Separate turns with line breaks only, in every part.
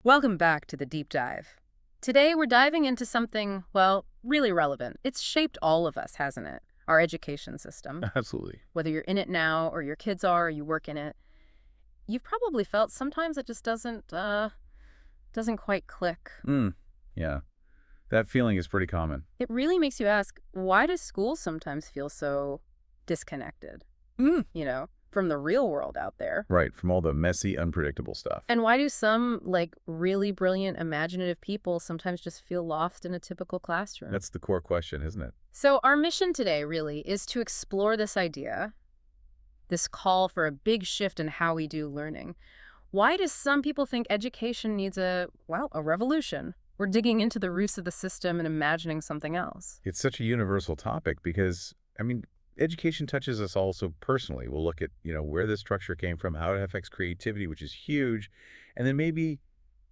Welcome back to the deep dive. Today we're diving into something, well, really relevant. It's shaped all of us, hasn't it? Our education system.
Absolutely.
Whether you're in it now or your kids are or you work in it, you've probably felt sometimes it just doesn't quite click.
Yeah. That feeling is pretty common.
It really makes you ask, why does school sometimes feel so disconnected, from the real world out there?
Right, from all the messy, unpredictable stuff.
And why do some, really brilliant, imaginative people sometimes just feel lost in a typical classroom?
That's the core question, isn't it?
So our mission today really is to explore this idea, this call for a big shift in how we do learning. Why do some people think education needs a revolution? We're digging into the roots of the system and imagining something else.
It's such a universal topic because, education touches us all so personally. We'll look at, where this structure came from, how it affects creativity, which is huge, and then maybe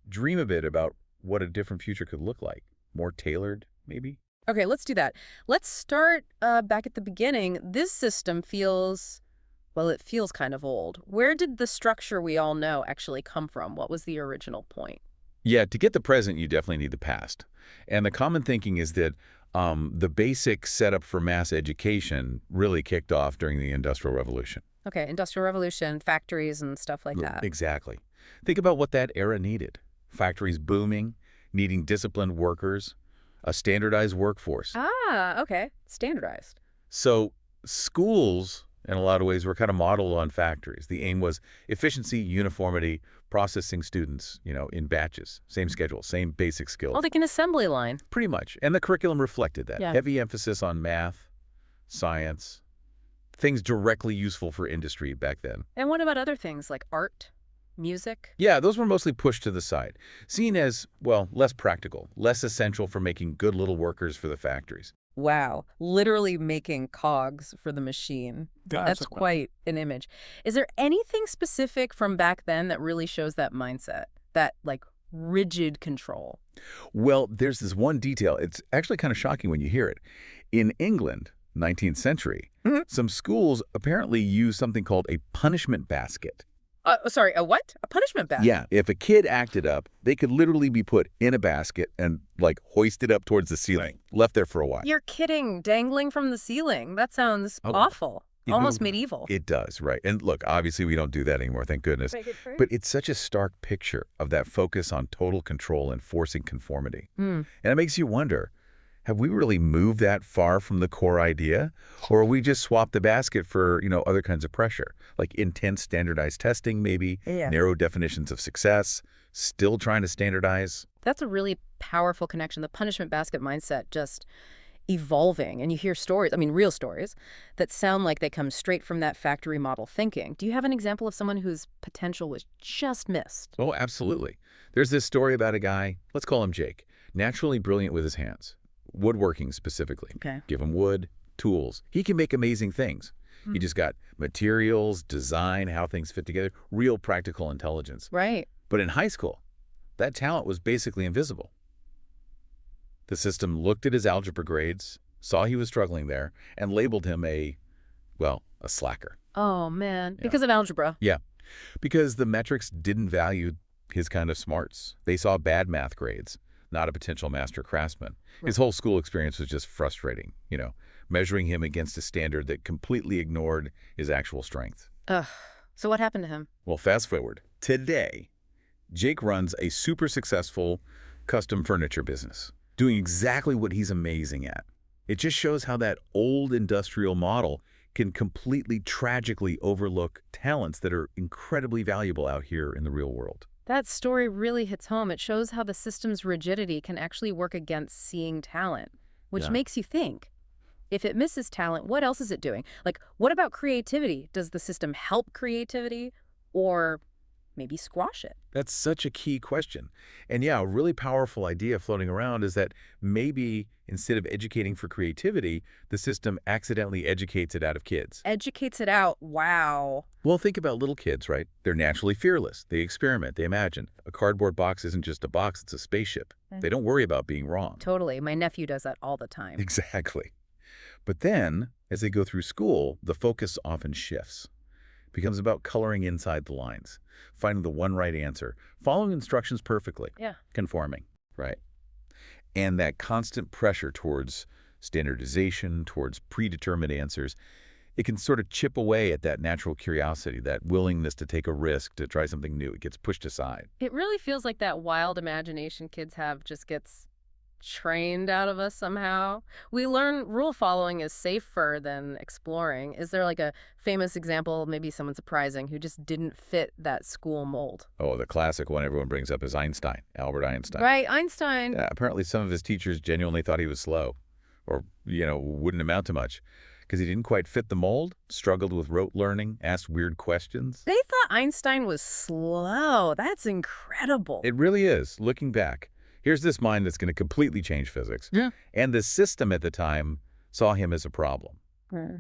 dream a bit about what a different future could look like. More tailored, maybe?
Okay, let's do that. Let's start back at the beginning. This system feels, it feels kind of old. Where did the structure we all know actually come from? What was the original point?
Yeah, to get the present, you definitely need the past. And the common thinking is that the basic setup for mass education really kicked off during the Industrial Revolution.
Okay, Industrial Revolution, factories and stuff like that.
Exactly. Think about what that era needed. Factories booming, needing disciplined workers, a standardized workforce.
Ah, okay. Standardized.
So schools, in a lot of ways, were kind of modeled on factories. The aim was efficiency, uniformity, processing students, in batches, same schedule, same basic skills.
Oh, like an assembly line.
Pretty much. And the curriculum reflected that.
Yeah.
Heavy emphasis on math, science, things directly useful for industry back then.
And what about other things like art, music?
Yeah, those were mostly pushed to the side, seen as, less practical, less essential for making good little workers for the factories.
Wow, literally making cogs for the machine. That's quite an image. Is there anything specific from back then that really shows that mindset, that rigid control?
Well, there's this one detail. It's actually kind of shocking when you hear it. In England, 19th century, some schools apparently use something called a punishment basket.
Sorry, a what? A punishment basket?
Yeah, if a kid acted up, they could literally be put in a basket and, hoisted up towards the ceiling, left there for a while.
You're kidding. Dangling from the ceiling. That sounds awful. Almost medieval.
It does, right. And look, obviously we don't do that anymore, thank goodness. But it's such a stark picture of that focus on total control and forcing conformity. And it makes you wonder, have we really moved that far from the core idea? Or we just swapped the basket for, other kinds of pressure, like intense standardized testing, maybe, narrow definitions of success, still trying to standardize?
That's a really powerful connection. The punishment basket mindset just evolving. And you hear stories, real stories, that sound like they come straight from that factory model thinking. Do you have an example of someone whose potential was just missed?
Oh, absolutely. There's this story about a guy, let's call him Jake, naturally brilliant with his hands. Woodworking specifically.
Okay.
Give him wood, tools. He can make amazing things. He just got materials, design, how things fit together, real practical intelligence.
Right.
But in high school, that talent was basically invisible. The system looked at his algebra grades, saw he was struggling there, and labeled him a slacker.
Oh, man. Because of algebra.
Yeah. Because the metrics didn't value his kind of smarts. They saw bad math grades, not a potential master craftsman. Right. His whole school experience was just frustrating, measuring him against a standard that completely ignored his actual strength.
Ugh. So what happened to him?
Well, fast forward. Today, Jake runs a super successful custom furniture business, doing exactly what he's amazing at. It just shows how that old industrial model can completely tragically overlook talents that are incredibly valuable out here in the real world.
That story really hits home. It shows how the system's rigidity can actually work against seeing talent, which makes you think, if it misses talent, what else is it doing? What about creativity? Does the system help creativity or maybe squash it?
That's such a key question. And yeah, a really powerful idea floating around is that maybe instead of educating for creativity, the system accidentally educates it out of kids.
Educates it out. Wow.
Well, think about little kids, right? They're naturally fearless. They experiment. They imagine. A cardboard box isn't just a box, it's a spaceship. They don't worry about being wrong.
Totally. My nephew does that all the time.
Exactly. But then, as they go through school, the focus often shifts. becomes about coloring inside the lines, finding the one right answer, following instructions perfectly,
Yeah.
conforming, right? And that constant pressure towards standardization, towards predetermined answers, it can sort of chip away at that natural curiosity, that willingness to take a risk, to try something new. It gets pushed aside.
It really feels like that wild imagination kids have just gets trained out of us somehow. We learn rule following is safer than exploring. Is there like a famous example, maybe someone surprising, who just didn't fit that school mold?
Oh, the classic one everyone brings up is Einstein, Albert Einstein.
Right, Einstein.
Yeah, apparently some of his teachers genuinely thought he was slow or, wouldn't amount to much because he didn't quite fit the mold, struggled with rote learning, asked weird questions.
They thought Einstein was slow. That's incredible.
It really is, looking back. Here's this mind that's going to completely change physics.
Yeah.
And the system at the time saw him as a problem.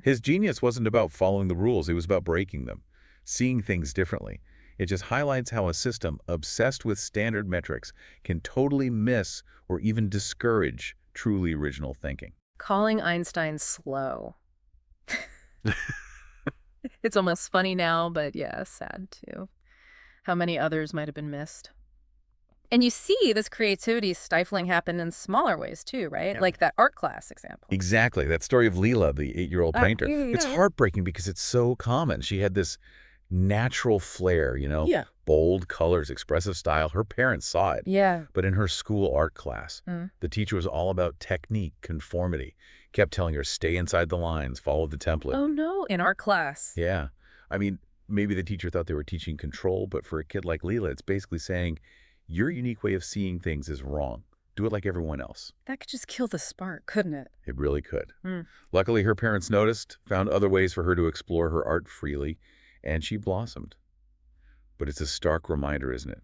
His genius wasn't about following the rules. It was about breaking them, seeing things differently. It just highlights how a system obsessed with standard metrics can totally miss or even discourage truly original thinking.
Calling Einstein slow. It's almost funny now, but yeah, sad too. How many others might have been missed. And you see this creativity stifling happen in smaller ways too, right?
Yeah.
Like that art class example.
Exactly. That story of Leela, the 8-year-old painter. It's heartbreaking because it's so common. She had this natural flair,
Yeah.
bold colors, expressive style. Her parents saw it.
Yeah.
But in her school art class, the teacher was all about technique, conformity, kept telling her, stay inside the lines, follow the template.
Oh no, in art class.
Yeah. I mean, maybe the teacher thought they were teaching control, but for a kid like Leela, it's basically saying, your unique way of seeing things is wrong. Do it like everyone else.
That could just kill the spark, couldn't it?
It really could. Luckily, her parents noticed, found other ways for her to explore her art freely, and she blossomed. But it's a stark reminder, isn't it?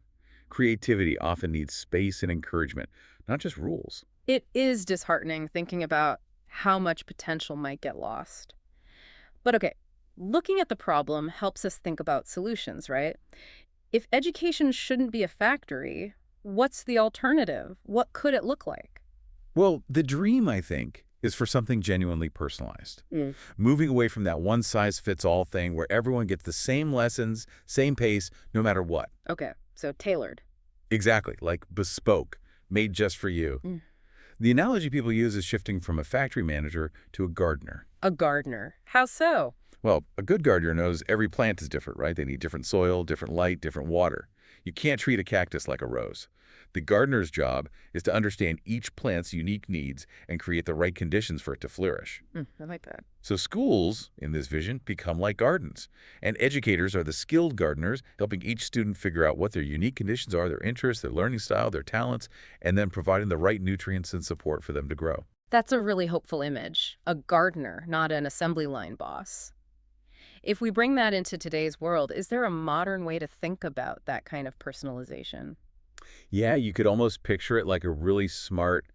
Creativity often needs space and encouragement, not just rules.
It is disheartening thinking about how much potential might get lost. But okay, looking at the problem helps us think about solutions, right? If education shouldn't be a factory, what's the alternative? What could it look like?
Well, the dream, I think, is for something genuinely personalized. Moving away from that one-size-fits-all thing where everyone gets the same lessons, same pace, no matter what.
Okay, so tailored.
Exactly, like bespoke, made just for you. The analogy people use is shifting from a factory manager to a gardener.
A gardener. How so?
Well, a good gardener knows every plant is different, right? They need different soil, different light, different water. You can't treat a cactus like a rose. The gardener's job is to understand each plant's unique needs and create the right conditions for it to flourish.
I like that.
So schools, in this vision, become like gardens. And educators are the skilled gardeners, helping each student figure out what their unique conditions are, their interests, their learning style, their talents, and then providing the right nutrients and support for them to grow.
That's a really hopeful image. A gardener, not an assembly line boss. If we bring that into today's world, is there a modern way to think about that kind of personalization?
Yeah, you could almost picture it like a really smart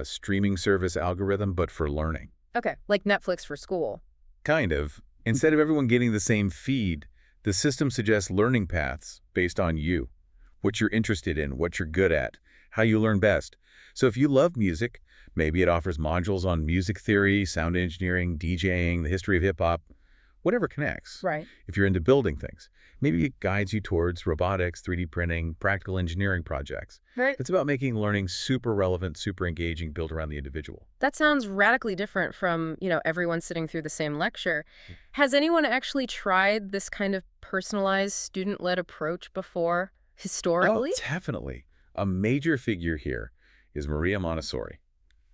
streaming service algorithm, but for learning.
Okay, like Netflix for school.
Kind of. Instead of everyone getting the same feed, the system suggests learning paths based on you, what you're interested in, what you're good at, how you learn best. So if you love music, maybe it offers modules on music theory, sound engineering, DJing, the history of hip-hop, whatever connects.
Right.
If you're into building things, maybe it guides you towards robotics, 3D printing, practical engineering projects.
Right.
It's about making learning super relevant, super engaging, built around the individual.
That sounds radically different from, everyone sitting through the same lecture. Has anyone actually tried this kind of personalized, student-led approach before, historically?
Oh, definitely. A major figure here is Maria Montessori,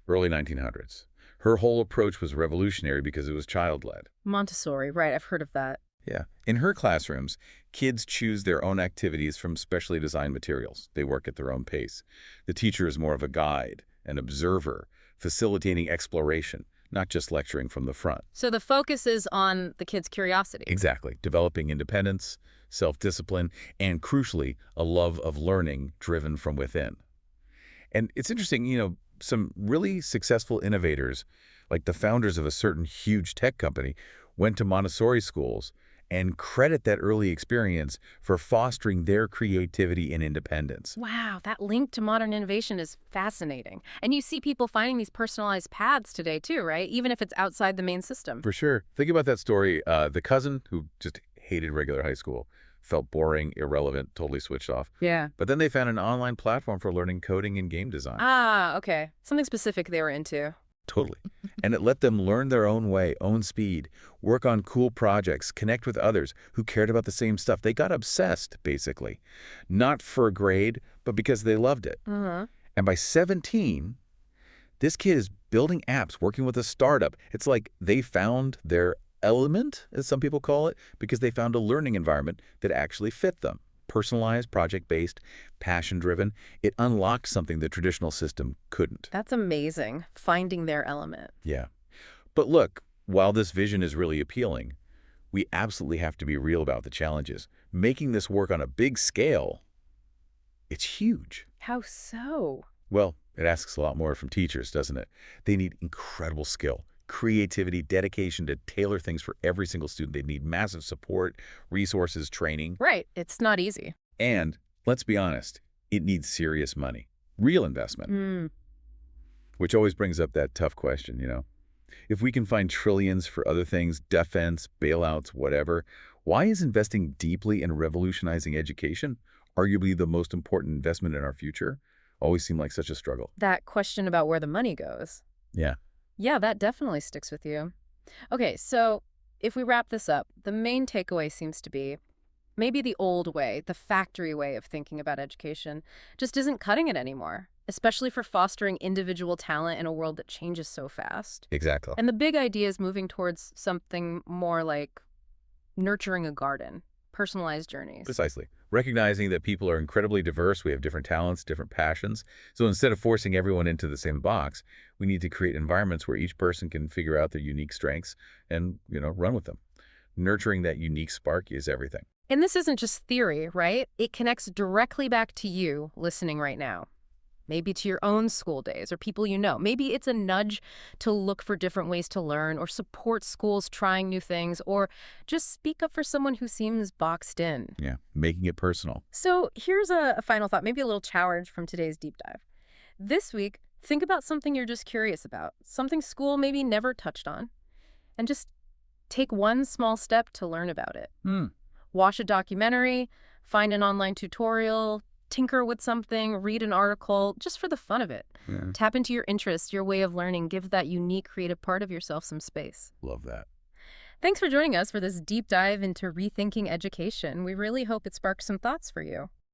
early 1900s. Her whole approach was revolutionary because it was child-led.
Montessori, right, I've heard of that.
Yeah. In her classrooms, kids choose their own activities from specially designed materials. They work at their own pace. The teacher is more of a guide, an observer, facilitating exploration, not just lecturing from the front.
So the focus is on the kid's curiosity.
Exactly. Developing independence, self-discipline, and crucially, a love of learning driven from within. And it's interesting, some really successful innovators, like the founders of a certain huge tech company, went to Montessori schools and credit that early experience for fostering their creativity and independence.
Wow, that link to modern innovation is fascinating. And you see people finding these personalized paths today too, right? Even if it's outside the main system.
For sure. Think about that story, the cousin who just hated regular high school, felt boring, irrelevant, totally switched off.
Yeah.
But then they found an online platform for learning coding and game design.
Ah, okay. Something specific they were into.
Totally. And it let them learn their own way, own speed, work on cool projects, connect with others who cared about the same stuff. They got obsessed, basically. Not for a grade, but because they loved it.
Uh-huh.
And by 17, this kid is building apps, working with a startup. It's like they found their element, as some people call it, because they found a learning environment that actually fit them. Personalized, project-based, passion-driven. It unlocked something the traditional system couldn't.
That's amazing, finding their element.
Yeah. But look, while this vision is really appealing, we absolutely have to be real about the challenges. Making this work on a big scale, it's huge.
How so?
Well, it asks a lot more from teachers, doesn't it? They need incredible skill, creativity, dedication to tailor things for every single student. They need massive support, resources, training.
Right. It's not easy.
And let's be honest, it needs serious money, real investment, which always brings up that tough question, you know? If we can find trillions for other things, defense, bailouts, whatever, why is investing deeply in revolutionizing education arguably the most important investment in our future? Always seemed like such a struggle.
That question about where the money goes.
Yeah.
Yeah, that definitely sticks with you. Okay, so if we wrap this up, the main takeaway seems to be maybe the old way, the factory way of thinking about education, just isn't cutting it anymore, especially for fostering individual talent in a world that changes so fast.
Exactly.
And the big idea is moving towards something more like nurturing a garden, personalized journeys.
Precisely. Recognizing that people are incredibly diverse, we have different talents, different passions. So instead of forcing everyone into the same box, we need to create environments where each person can figure out their unique strengths and, run with them. Nurturing that unique spark is everything.
And this isn't just theory, right? It connects directly back to you listening right now. Maybe to your own school days or people you know. Maybe it's a nudge to look for different ways to learn or support schools trying new things or just speak up for someone who seems boxed in.
Yeah, making it personal.
So here's a final thought, maybe a little challenge from today's deep dive. This week, think about something you're just curious about, something school maybe never touched on, and just take one small step to learn about it. Watch a documentary, find an online tutorial, tinker with something, read an article, just for the fun of it.
Yeah.
Tap into your interests, your way of learning, give that unique creative part of yourself some space.
Love that.
Thanks for joining us for this deep dive into rethinking education. We really hope it sparks some thoughts for you.